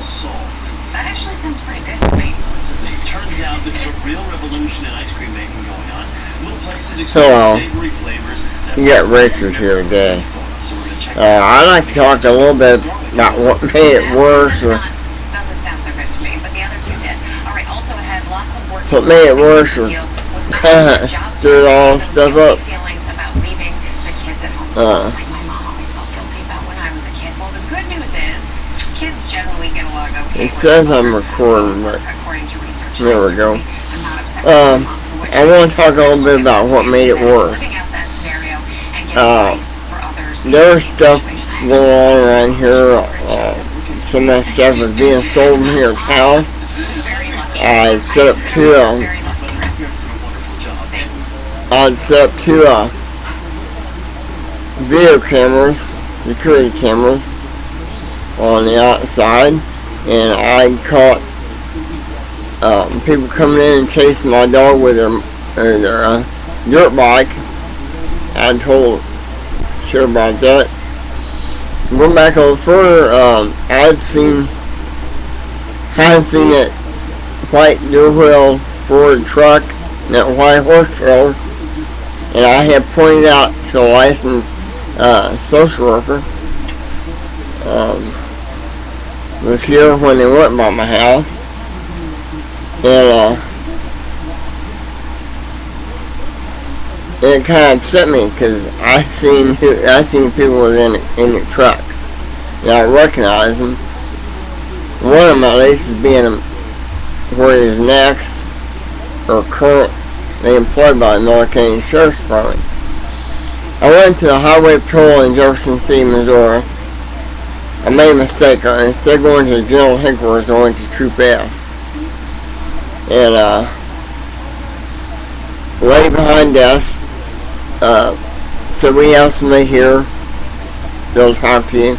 That actually sounds pretty good to me. It turns out there's a real revolution in ice cream making going on. Little places Hello. experience savory flavors. You got Richard here today. I'd like to talk a little bit about what made it worse. Doesn't sound so good to me, but the other two did. All right. Also, it had lots of work. What made it worse was stirred all stuff up. Feelings about leaving the kids at home. Like my mom always felt guilty about when I was a kid. Well, the good news is kids generally get along okay. It says I'm recording, but according to research. there we go. I'm not upset. I want to talk a little bit about what made it worse. There was stuff going on around here. Some of that stuff was being stolen here at the house. I set up two video cameras, security cameras on the outside, and I caught people coming in and chasing my dog with their dirt bike. I told Share about that. Going back a little further, I've seen that white dual-wheel Ford truck, that white horse trailer, and I have pointed out to a licensed social worker. Was here when they went by my house, and it kind of upset me because I seen people within in the truck, and I recognized them. One of them at least is being where he is next or currently employed by the North County Sheriff's Department. I went to the Highway Patrol in Jefferson City, Missouri. I made a mistake. Instead of going to the General Headquarters, I went to Troop F. And the lady behind desk said, "We have somebody here. They'll talk to you."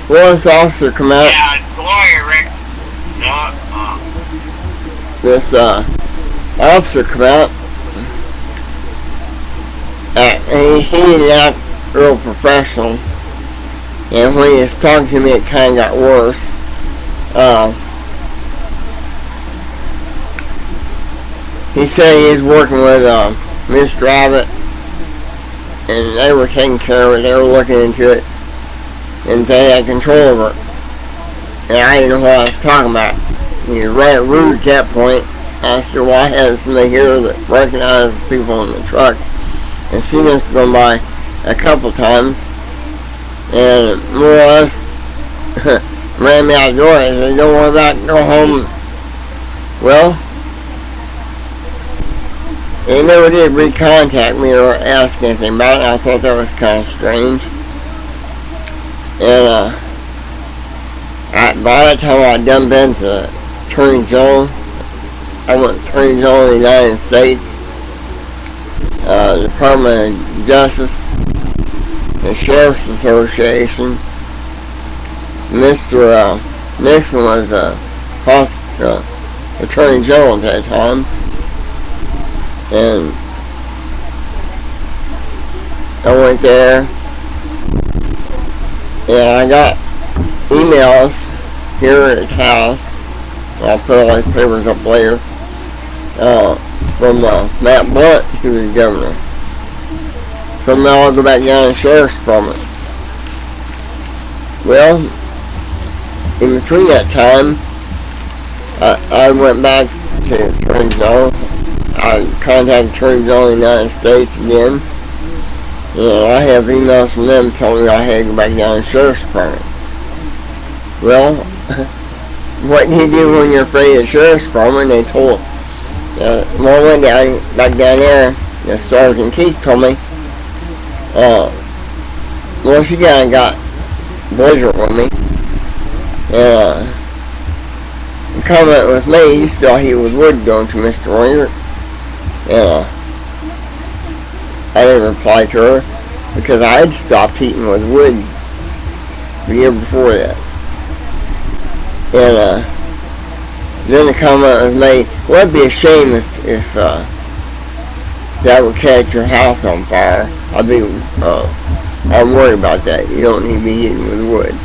Well, this officer come out. Yeah, go ahead, Rick. This officer come out, and he didn't act real professional. And when he was talking to me, it kind of got worse. He said he was working with Miss Rabbit, and they were taking care of it. They were looking into it, and they had control of it. And I didn't know what I was talking about. He was right rude at that point. I said, "Well, I had somebody here that recognized the people in the truck and seen us going by a couple times, and more or less ran me out the door. He said, 'Don't worry about it, go home.'" Well, they never did recontact me or ask anything about it. I thought that was kind of strange. And by that time I'd done been to Attorney General. I went to Attorney General of the United States, Department of Justice, the Sheriff's Association. Mr. Nixon was Attorney General at that time. And I went there, and I got emails here at the house. I'll put all these papers up later. From Matt Blunt, who was governor. So now I'll go back down to the Sheriff's Department. Well, in between that time, I went back to Attorney General. I contacted Attorney General of the United States again, and I have emails from them telling me I had to go back down to the Sheriff's Department. Well, what do you do when you're afraid of the Sheriff's Department? They told, when I went back down there, Sergeant Keith told me, well, she kind of got belligerent with me, and the comment was made, "You still he would don't you, Mr. Wingert?" And I didn't reply to her because I had stopped eating with wood the year before that. And then the comment was made, "Well, it'd be a shame if that would catch your house on fire. I'm worried about that. You don't need to be eating with wood."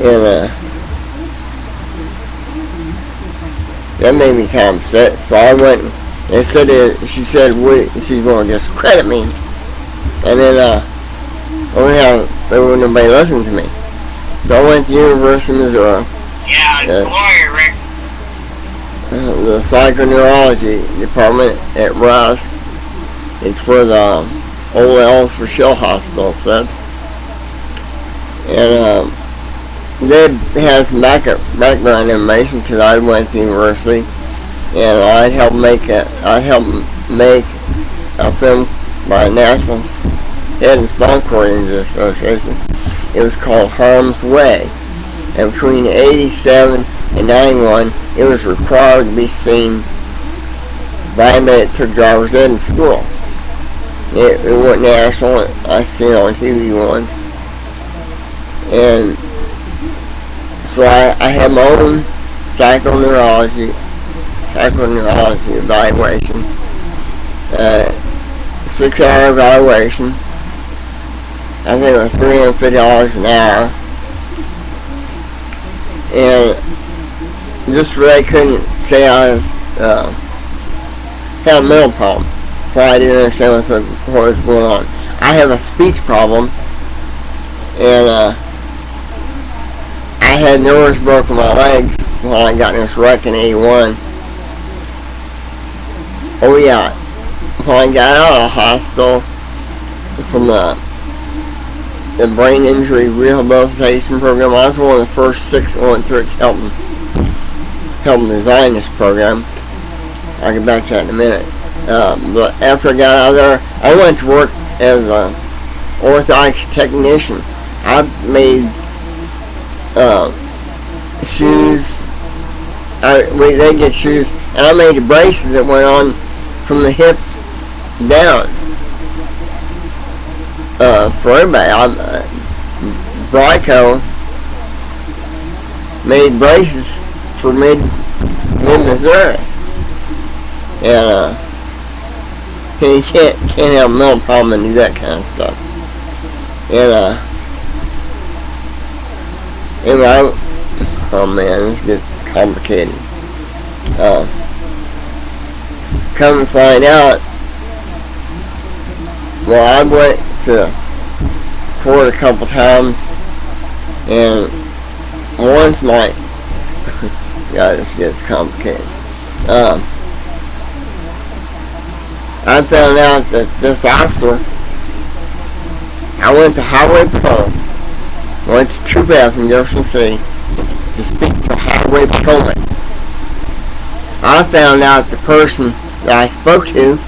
And That made me kind of upset. So I went and said that she said she's going to discredit me. And then there wouldn't nobody listen to me. So I went to University of Missouri. Yeah, lawyer, Rick. The psychoneurology department at Rice. It's where the old Ellis for Shell Hospital sits. And they had some background information because I went to university, and I'd helped make a film by National Head and Spinal Cord Injury Association. It was called Harm's Way, and between 87 and 91, it was required to be seen by anybody that took driver's ed in school. It went national. I seen it on TV once, and so I had my own psychoneurology evaluation, 6-hour evaluation. I think it was $350 an hour, and just for they couldn't say I was had a mental problem. Why I didn't understand what was going on. I have a speech problem, and I had nerves broke in my legs when I got in this wreck in 81. Oh yeah, when I got out of the hospital from the brain injury rehabilitation program, I was one of the first 6 that went through it to help design this program. I'll get back to that in a minute. But after I got out of there, I went to work as an orthotics technician. I made shoes. They get shoes, and I made the braces that went on from the hip down for everybody. Bryco made braces for mid Missouri, and you can't have a mental problem and do that kind of stuff. And anyway, oh man, this gets complicated. Come to find out, well, I went to court a couple times, and once my God, this gets complicated. I found out that this officer, I went to Highway Patrol, went to Troop F in Jefferson City to speak to Highway Patrolman. I found out the person that I spoke to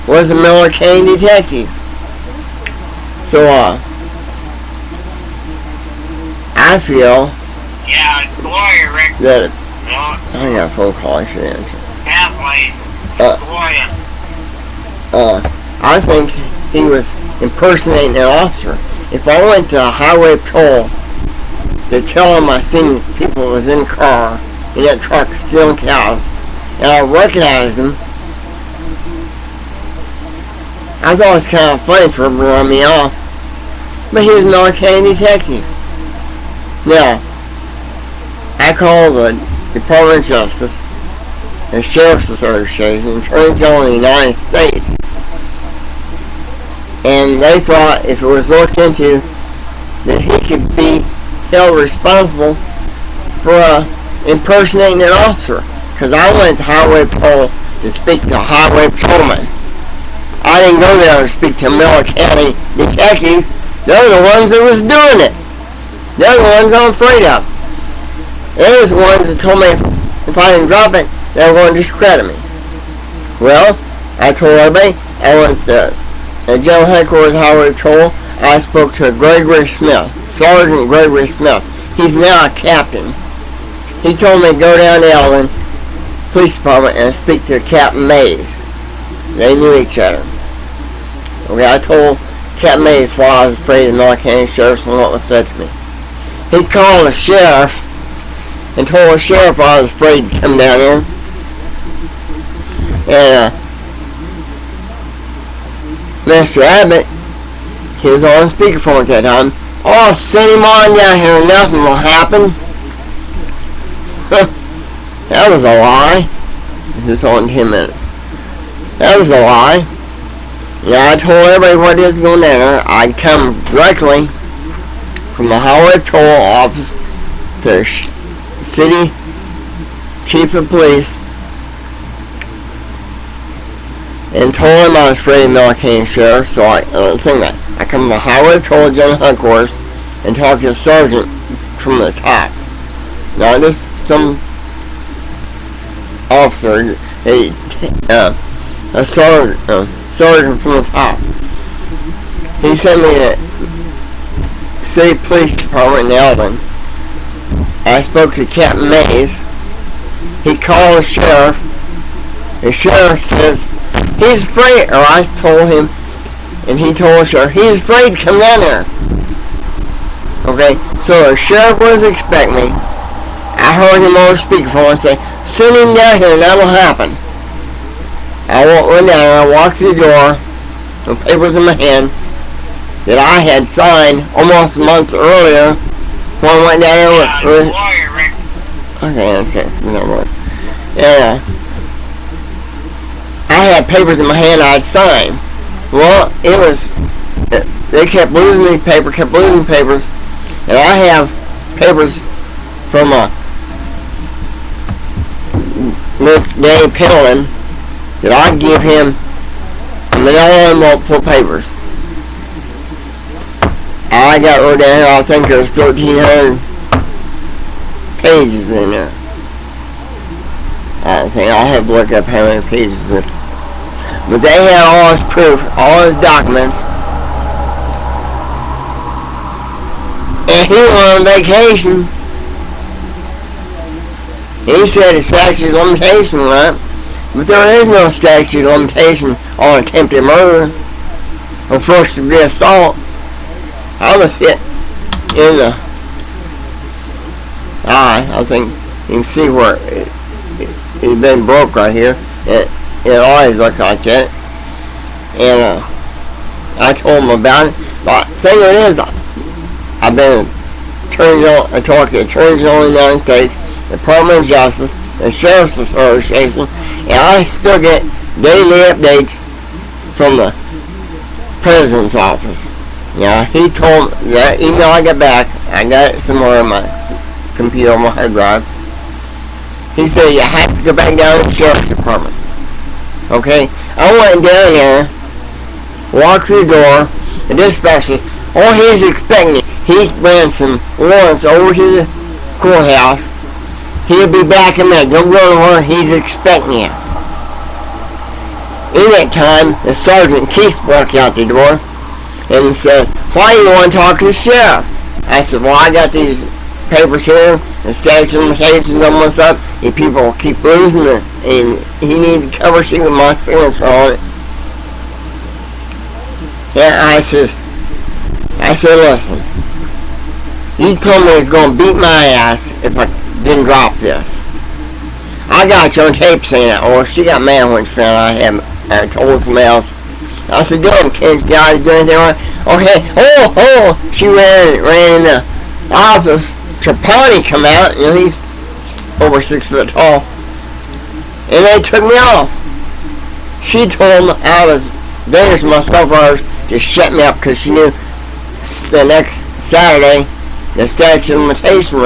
was a Miller County detective. So, I feel lawyer, Rick. that I got a phone call I should answer. I think he was impersonating an officer. If I went to a highway patrol to tell him I seen people that was in the car in that truck stealing cows, and I recognized him, I thought it was kind of funny for him to run me off. But he was an Miller County detective. Now, I called the Department of Justice, the Sheriff's Association, Attorney General of the United States, and they thought if it was looked into, that he could be held responsible for impersonating an officer. Because I went to Highway Patrol to speak to a Highway Patrolman. I didn't go there to speak to a Miller County detective. They're the ones that was doing it. They're the ones I'm afraid of. They was the ones that told me if I didn't drop it, they were going to discredit me. Well, I told everybody, I went to the General Headquarters of Highway Patrol. I spoke to Gregory Smith, Sergeant Gregory Smith. He's now a captain. He told me to go down to Eldon Police Department and speak to Captain Mays. They knew each other. Okay, I told Captain Mays why I was afraid of Miller County Sheriffs and what was said to me. He called the sheriff and told the sheriff I was afraid to come down there. And Mr. Abbott, he was on speakerphone at that time. Oh, send him on down here, nothing will happen. That was a lie. This is only 10 minutes. That was a lie. Yeah, I told everybody what is going down there. I'd come directly from the highway patrol office to the city chief of police and told him I was Freddie Millican sheriff. So I think that I come from the highway patrol general headquarters and talk to the sergeant from the top. Not just some officer, a sergeant from the top. He sent me to the city police department in Eldon. I spoke to Captain Mays. He called the sheriff. The sheriff says he's afraid, or I told him, and he told the sheriff he's afraid to come down there. Okay, so the sheriff was expecting me. I heard him over speakerphone and say, send him down here and that'll happen. I went down and I walked through the door with papers in my hand that I had signed almost a month earlier when I went down there with lawyer, Rick. okay, that's another word. Yeah. I had papers in my hand I'd signed. Well, they kept losing these papers, and I have papers from Miss Danny Pendleton that I give him a manila envelope full of papers. I got wrote down here, I think there's 1,300 pages in there. I think I'll have to look up how many pages it. But they had all his proof, all his documents. And he went on vacation. He said the statute of limitation went up, but there is no statute of limitation on attempted murder or first degree assault. I was hit in the eye. I think you can see where it's been broke right here. It always looks like that. And I told him about it. But the thing of it is, I've been I talked to attorneys in the United States, the Department of Justice, the Sheriff's Association, and I still get daily updates from the President's office. Yeah, he told me that email I got back, I got it somewhere in my computer on my hard drive. He said you have to go back down to the Sheriff's Department. Okay, I went down there, walked through the door, the dispatcher says, oh, he's expecting me. He ran some warrants over to the courthouse. He'll be back in a minute. Don't go anywhere. He's expecting you. In that time, the sergeant Keith walked out the door and said, why do you want to talk to the sheriff? I said, well, I got these papers here. The statute of limitations almost up. If people keep losing it, and he needs to cover sheet with my signature on it. Yeah, I said, listen, he told me he's going to beat my ass if I didn't drop this. I got you on tape saying that, or she got mad when she found I told somebody else. I said, damn, kids, guys, do anything wrong? Okay, she ran in the office. Trapani come out, he's over 6 foot tall, and they took me off. She told me I was dangerous to myself, or to shut me up, because she knew the next Saturday the statute of limitation